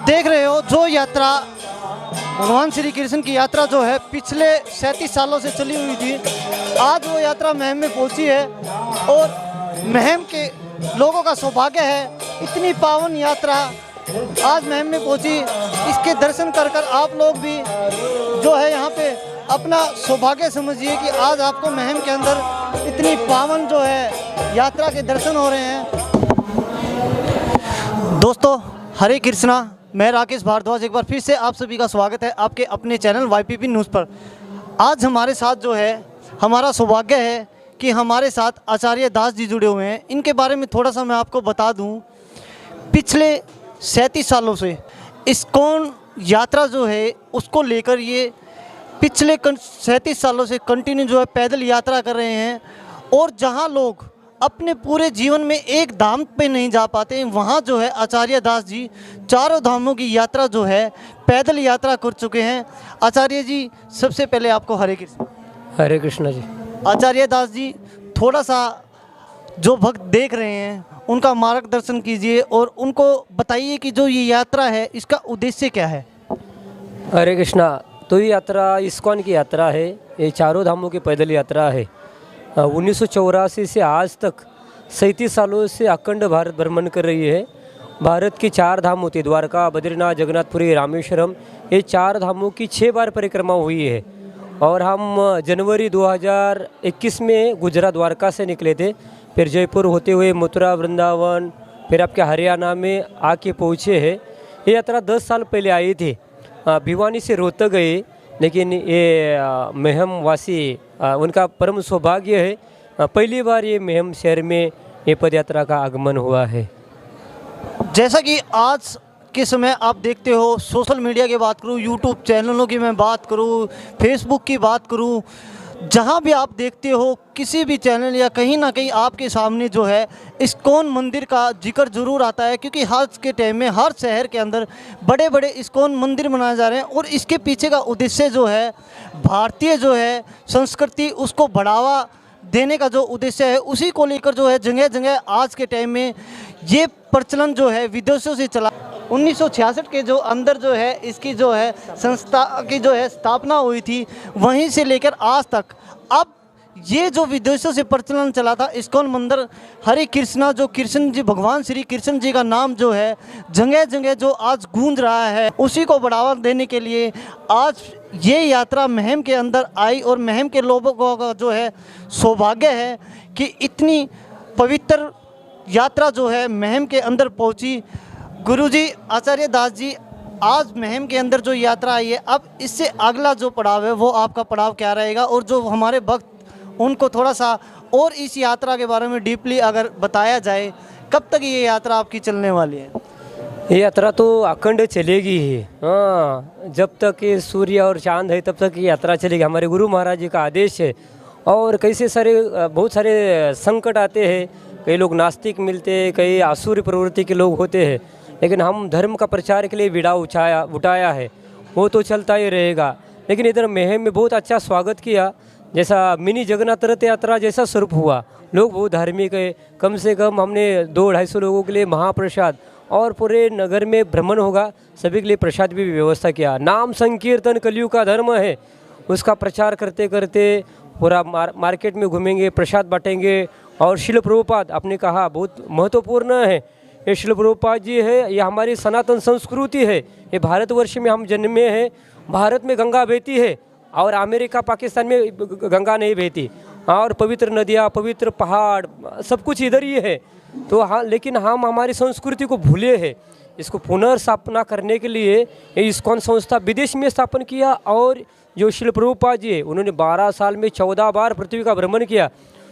आप देख रहे हो जो यात्रा भगवान श्री कृष्ण की यात्रा जो है पिछले 37 सालों से चली हुई थी, आज वो यात्रा महम में पहुंची है और महम के लोगों का सौभाग्य है इतनी पावन यात्रा आज महम में पहुंची। इसके दर्शन कर कर आप लोग भी जो है यहाँ पे अपना सौभाग्य समझिए कि आज आपको महम के अंदर इतनी पावन जो है यात्रा के दर्शन हो रहे हैं। दोस्तों हरे कृष्णा, मैं राकेश भारद्वाज एक बार फिर से आप सभी का स्वागत है आपके अपने चैनल YPP न्यूज़ पर। आज हमारे साथ जो है हमारा सौभाग्य है कि हमारे साथ आचार्य दास जी जुड़े हुए हैं। इनके बारे में थोड़ा सा मैं आपको बता दूं, पिछले 37 सालों से इस्कॉन यात्रा जो है उसको लेकर ये पिछले 37 सालों से कंटिन्यू जो है पैदल यात्रा कर रहे हैं। और जहां लोग अपने पूरे जीवन में एक धाम पे नहीं जा पाते, वहाँ जो है आचार्य दास जी चारों धामों की यात्रा जो है पैदल यात्रा कर चुके हैं। आचार्य जी सबसे पहले आपको हरे कृष्ण। हरे कृष्णा जी। आचार्य दास जी थोड़ा सा जो भक्त देख रहे हैं उनका मार्गदर्शन कीजिए और उनको बताइए कि जो ये यात्रा है इसका उद्देश्य क्या है। हरे कृष्णा। तो ये यात्रा इस्कॉन की यात्रा है, ये चारों धामों की पैदल यात्रा है। 1984 से आज तक 37 सालों से अखंड भारत भ्रमण कर रही है। भारत की 4 धाम होती, द्वारका, बद्रीनाथ, जगन्नाथपुरी, रामेश्वरम, ये 4 धामों की 6 बार परिक्रमा हुई है। और हम जनवरी 2021 में गुजरात द्वारका से निकले थे, फिर जयपुर होते हुए मथुरा, वृंदावन, फिर आपके हरियाणा में आके पहुँचे हैं। ये यात्रा 10 साल पहले आई थी, भिवानी से रोहतक गए, लेकिन ये महम वासी उनका परम सौभाग्य है, पहली बार ये महम शहर में ये पदयात्रा का आगमन हुआ है। जैसा कि आज के समय आप देखते हो, सोशल मीडिया की बात करूँ, यूट्यूब चैनलों की मैं बात करूँ, फेसबुक की बात करूँ, जहाँ भी आप देखते हो किसी भी चैनल या कहीं ना कहीं आपके सामने जो है इस्कॉन मंदिर का जिक्र ज़रूर आता है। क्योंकि आज के टाइम में हर शहर के अंदर बड़े बड़े इस्कॉन मंदिर बनाए जा रहे हैं और इसके पीछे का उद्देश्य जो है भारतीय जो है संस्कृति उसको बढ़ावा देने का जो उद्देश्य है, उसी को लेकर जो है जगह जगह आज के टाइम में ये प्रचलन जो है विदेशों से चला। 1966 के जो अंदर जो है इसकी जो है संस्था की जो है स्थापना हुई थी, वहीं से लेकर आज तक अब ये जो विदेशों से प्रचलन चला था इस्कॉन मंदिर हरे कृष्णा, जो कृष्ण जी भगवान श्री कृष्ण जी का नाम जो है जगह जगह जो आज गूंज रहा है, उसी को बढ़ावा देने के लिए आज ये यात्रा महम के अंदर आई। और महम के लोगों का जो है सौभाग्य है कि इतनी पवित्र यात्रा जो है महम के अंदर पहुंची। गुरुजी आचार्य दास जी, आज महम के अंदर जो यात्रा आई है, अब इससे अगला जो पड़ाव है वो आपका पड़ाव क्या रहेगा, और जो हमारे भक्त उनको थोड़ा सा और इस यात्रा के बारे में डीपली अगर बताया जाए, कब तक ये यात्रा आपकी चलने वाली है? ये यात्रा तो अखंड चलेगी ही, हाँ, जब तक ये सूर्य और चांद है तब तक ये यात्रा चलेगी। हमारे गुरु महाराज जी का आदेश है। और कैसे बहुत सारे संकट आते हैं, कई लोग नास्तिक मिलते हैं, कई आसुरी प्रवृत्ति के लोग होते हैं, लेकिन हम धर्म का प्रचार के लिए विड़ा उठाया है, वो तो चलता ही रहेगा। लेकिन इधर महम में बहुत अच्छा स्वागत किया, जैसा मिनी जगन्नाथ रथ यात्रा जैसा स्वरूप हुआ। लोग बहुत धार्मिक है, कम से कम हमने 200-250 लोगों के लिए महाप्रसाद और पूरे नगर में भ्रमण होगा, सभी के लिए प्रसाद भी व्यवस्था किया। नाम संकीर्तन कलयुग का धर्म है, उसका प्रचार करते करते पूरा मार्केट में घूमेंगे, प्रसाद बांटेंगे। और शिल प्रभुपाद आपने कहा बहुत महत्वपूर्ण है, ये शिल प्रभुपाद जी है, ये हमारी सनातन संस्कृति है। ये भारतवर्ष में हम जन्मे हैं, भारत में गंगा बहती है और अमेरिका पाकिस्तान में गंगा नहीं बहती, और पवित्र नदियाँ, पवित्र पहाड़, सब कुछ इधर ही है। तो हाँ, लेकिन हम हमारी संस्कृति को भूले हैं। इसको पुनर्स्थापना करने के लिए ये इस्कॉन संस्था विदेश में स्थापन किया। और जो शिल प्रभुपाद जी है, उन्होंने 12 साल में 14 बार पृथ्वी का भ्रमण किया।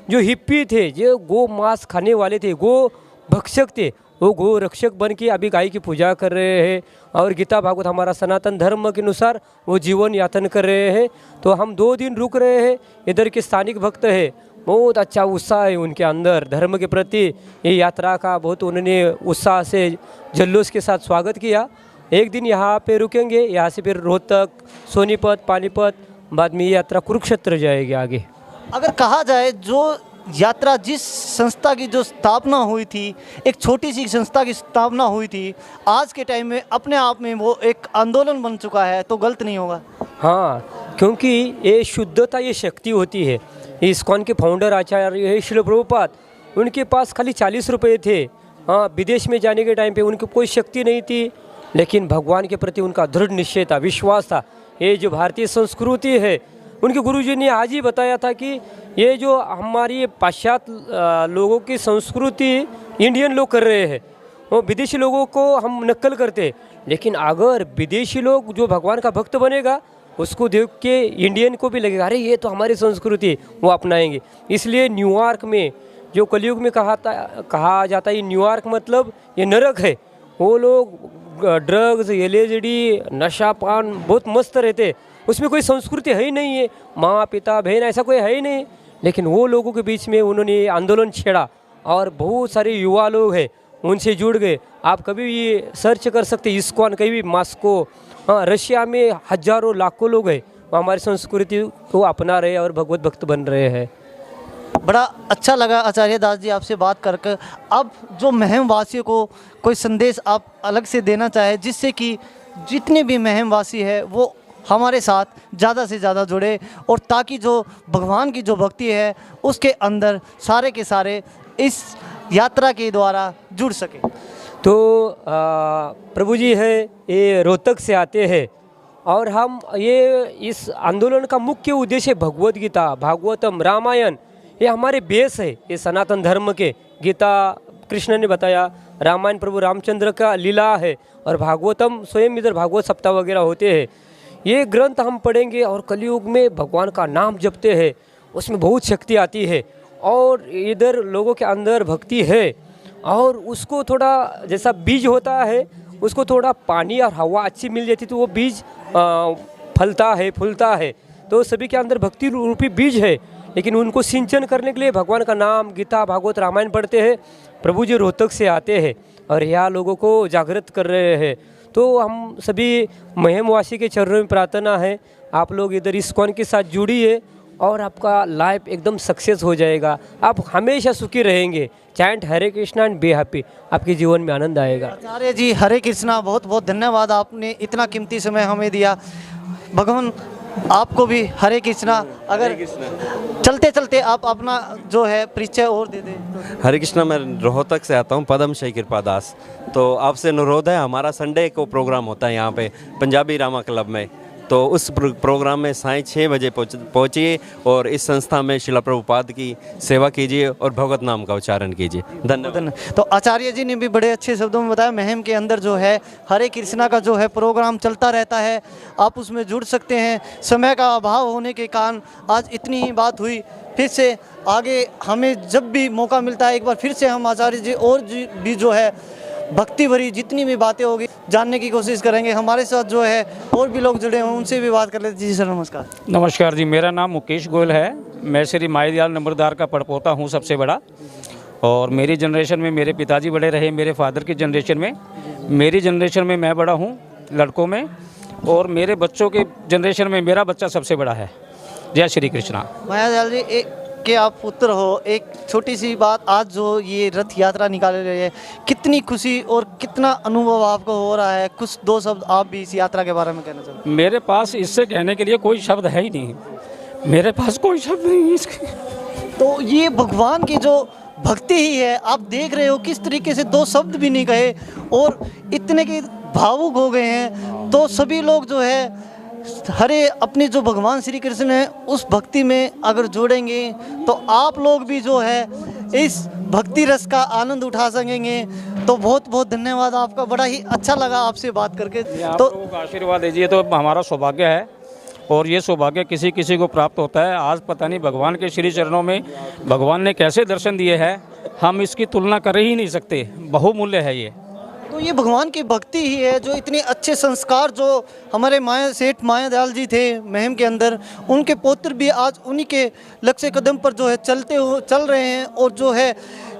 जो हिप्पी थे, जो गो मांस खाने वाले थे, गो भक्षक थे, वो गो रक्षक बन के अभी गाय की पूजा कर रहे हैं और गीता भागवत हमारा सनातन धर्म के अनुसार वो जीवन यापन कर रहे हैं। तो हम 2 दिन रुक रहे हैं। इधर के स्थानिक भक्त है, बहुत अच्छा उत्साह है उनके अंदर धर्म के प्रति। ये यात्रा का बहुत उन्होंने उत्साह से जल्लोष के साथ स्वागत किया। एक दिन यहाँ पे रुकेंगे, यहाँ से फिर रोहतक, सोनीपत, पानीपत, बाद में ये यात्रा कुरुक्षेत्र जाएगी आगे। अगर कहा जाए जो यात्रा जिस संस्था की जो स्थापना हुई थी, एक छोटी सी संस्था की स्थापना हुई थी, आज के टाइम में अपने आप में वो एक आंदोलन बन चुका है, तो गलत नहीं होगा। हाँ, क्योंकि ये शुद्धता, ये शक्ति होती है। इस्कॉन के फाउंडर आचार्य है श्रील प्रभुपाद, उनके पास खाली 40 रुपये थे। हाँ, विदेश में जाने के टाइम पे उनकी कोई शक्ति नहीं थी, लेकिन भगवान के प्रति उनका दृढ़ निश्चय था, विश्वास था। ये जो भारतीय संस्कृति है, उनके गुरुजी ने आज ही बताया था कि ये जो हमारी पाश्चात्य लोगों की संस्कृति इंडियन लोग कर रहे हैं, वो विदेशी लोगों को हम नकल करते हैं। लेकिन अगर विदेशी लोग जो भगवान का भक्त बनेगा, उसको देख के इंडियन को भी लगेगा, अरे ये तो हमारी संस्कृति है, वो अपनाएंगे। इसलिए न्यूयॉर्क में जो कलयुग में कहा जाता है, न्यूयॉर्क मतलब ये नरक है। वो लोग ड्रग्स, एलएसडी, नशा पान बहुत मस्त रहते, उसमें कोई संस्कृति है ही नहीं है, माँ पिता बहन ऐसा कोई है ही नहीं। लेकिन वो लोगों के बीच में उन्होंने आंदोलन छेड़ा और बहुत सारे युवा लोग हैं उनसे जुड़ गए। आप कभी भी ये सर्च कर सकते, इस्कॉन कहीं भी, मॉस्को, हाँ, रशिया में हजारों लाखों लोग हैं, वो हमारी संस्कृति को अपना रहे और भगवत भक्त बन रहे हैं। बड़ा अच्छा लगा आचार्य दास जी आपसे बात करके। अब जो महम वासियों को कोई संदेश आप अलग से देना चाहे, जिससे कि जितने भी महम वासी है वो हमारे साथ ज़्यादा से ज़्यादा जुड़े, और ताकि जो भगवान की जो भक्ति है उसके अंदर सारे के सारे इस यात्रा के द्वारा जुड़ सके। तो प्रभु जी है, ये रोहतक से आते हैं, और हम ये इस आंदोलन का मुख्य उद्देश्य भगवत गीता, भागवतम, रामायण, ये हमारे बेस है, ये सनातन धर्म के। गीता कृष्ण ने बताया, रामायण प्रभु रामचंद्र का लीला है, और भागवतम स्वयं इधर भागवत सप्ताह वगैरह होते हैं। ये ग्रंथ हम पढ़ेंगे और कलयुग में भगवान का नाम जपते हैं, उसमें बहुत शक्ति आती है, और इधर लोगों के अंदर भक्ति है, और उसको थोड़ा जैसा बीज होता है, उसको थोड़ा पानी और हवा अच्छी मिल जाती तो वो बीज फलता है, फूलता है। तो सभी के अंदर भक्ति रूपी बीज है, लेकिन उनको सिंचन करने के लिए भगवान का नाम, गीता, भागवत, रामायण पढ़ते हैं। प्रभु जी रोहतक से आते हैं और यहाँ लोगों को जागृत कर रहे हैं। तो हम सभी महमवासी के चरणों में प्रार्थना है, आप लोग इधर इस्कॉन के साथ जुड़िए और आपका लाइफ एकदम सक्सेस हो जाएगा। आप हमेशा सुखी रहेंगे। Chant Hare Krishna and be happy, आपके जीवन में आनंद आएगा। आचार्य जी हरे कृष्णा, बहुत बहुत धन्यवाद, आपने इतना कीमती समय हमें दिया। भगवान आपको भी हरे कृष्णा। अगर चलते चलते आप अपना जो है परिचय और दे दें। हरे कृष्णा, मैं रोहतक से आता हूँ, पदम शाही कृपा दास। तो आपसे अनुरोध है, हमारा संडे को प्रोग्राम होता है यहाँ पे पंजाबी रामा क्लब में, तो उस प्रोग्राम में साय 6 बजे पहुँचिए और इस संस्था में शिला प्रभुपाद की सेवा कीजिए और भगवत नाम का उच्चारण कीजिए। धन्यवाद। तो आचार्य जी ने भी बड़े अच्छे शब्दों में बताया, महम के अंदर जो है हरे कृष्णा का जो है प्रोग्राम चलता रहता है, आप उसमें जुड़ सकते हैं। समय का अभाव होने के कारण आज इतनी ही बात हुई। फिर से आगे हमें जब भी मौका मिलता है, एक बार फिर से हम आचार्य जी और भी जो है भक्ति भरी जितनी भी बातें होगी जानने की कोशिश करेंगे। हमारे साथ जो है और भी लोग जुड़े हैं, उनसे भी बात कर लेते हैं। जी सर नमस्कार। नमस्कार जी, मेरा नाम मुकेश गोयल है। मैं श्री माईदयाल नंबरदार का पड़पोता हूँ, सबसे बड़ा। और मेरी जनरेशन में मेरे पिताजी बड़े रहे, मेरे फादर की जनरेशन में, मेरी जनरेशन में मैं बड़ा हूँ लड़कों में, और मेरे बच्चों के जनरेशन में मेरा बच्चा सबसे बड़ा है। जय श्री कृष्णा। मायादयाल जी के आप पुत्र हो, एक छोटी सी बात, आज जो ये रथ यात्रा निकाल रहे हैं, कितनी खुशी और कितना अनुभव आपको हो रहा है? कुछ 2 शब्द आप भी इस यात्रा के बारे में कहना चाहते हैं। मेरे पास इससे कहने के लिए कोई शब्द है ही नहीं, मेरे पास कोई शब्द नहीं है इसके। तो ये भगवान की जो भक्ति ही है, आप देख रहे हो किस तरीके से 2 शब्द भी नहीं कहे और इतने के भावुक हो गए हैं। तो सभी लोग जो है हरे अपने जो भगवान श्री कृष्ण है उस भक्ति में अगर जोड़ेंगे तो आप लोग भी जो है इस भक्ति रस का आनंद उठा सकेंगे। तो बहुत बहुत धन्यवाद आपका, बड़ा ही अच्छा लगा आपसे बात करके। तो आशीर्वाद दीजिए तो हमारा सौभाग्य है, और ये सौभाग्य किसी किसी को प्राप्त होता है। आज पता नहीं भगवान के श्री चरणों में भगवान ने कैसे दर्शन दिए हैं, हम इसकी तुलना कर ही नहीं सकते, बहुमूल्य है ये। तो ये भगवान की भक्ति ही है जो इतने अच्छे संस्कार जो हमारे सेठ मायादयाल जी थे महम के अंदर, उनके पौत्र भी आज उन्हीं के लक्ष्य कदम पर जो है चल रहे हैं, और जो है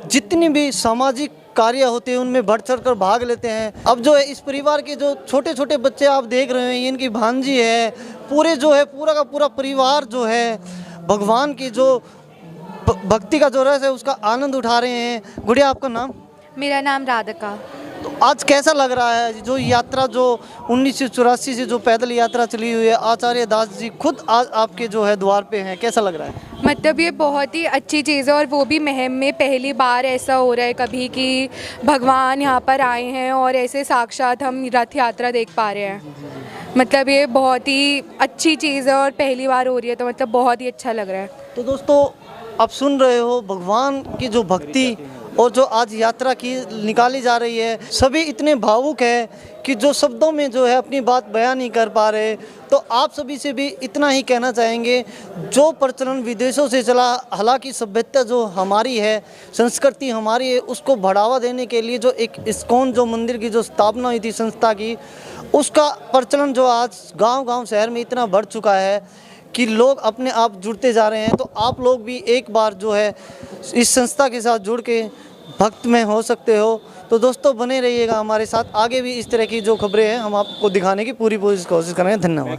जितनी भी सामाजिक कार्य होते हैं उनमें बढ़ चढ़ कर भाग लेते हैं। अब जो है इस परिवार के जो छोटे छोटे बच्चे आप देख रहे हैं, इनकी भांजी है, पूरे जो है पूरा का पूरा परिवार जो है भगवान की जो भक्ति का जो रस है उसका आनंद उठा रहे हैं। गुड़िया, आपका नाम? मेरा नाम राधिका। तो आज कैसा लग रहा है जो यात्रा जो 1984 से जो पैदल यात्रा चली हुई है, आचार्य दास जी खुद आज आपके जो है द्वार पे हैं, कैसा लग रहा है? मतलब ये बहुत ही अच्छी चीज़ है और वो भी महम में पहली बार ऐसा हो रहा है कभी कि भगवान यहाँ पर आए हैं और ऐसे साक्षात हम रथ यात्रा देख पा रहे हैं। मतलब ये बहुत ही अच्छी चीज़ है और पहली बार हो रही है, तो मतलब बहुत ही अच्छा लग रहा है। तो दोस्तों, आप सुन रहे हो भगवान की जो भक्ति और जो आज यात्रा की निकाली जा रही है, सभी इतने भावुक है कि जो शब्दों में जो है अपनी बात बयान नहीं कर पा रहे। तो आप सभी से भी इतना ही कहना चाहेंगे, जो प्रचलन विदेशों से चला, हालांकि सभ्यता जो हमारी है, संस्कृति हमारी है, उसको बढ़ावा देने के लिए जो एक इस्कॉन जो मंदिर की जो स्थापना हुई थी संस्था की, उसका प्रचलन जो आज गांव-गांव शहर में इतना बढ़ चुका है कि लोग अपने आप जुड़ते जा रहे हैं। तो आप लोग भी एक बार जो है इस संस्था के साथ जुड़ के भक्त में हो सकते हो। तो दोस्तों, बने रहिएगा हमारे साथ, आगे भी इस तरह की जो खबरें हैं हम आपको दिखाने की पूरी कोशिश करेंगे। धन्यवाद।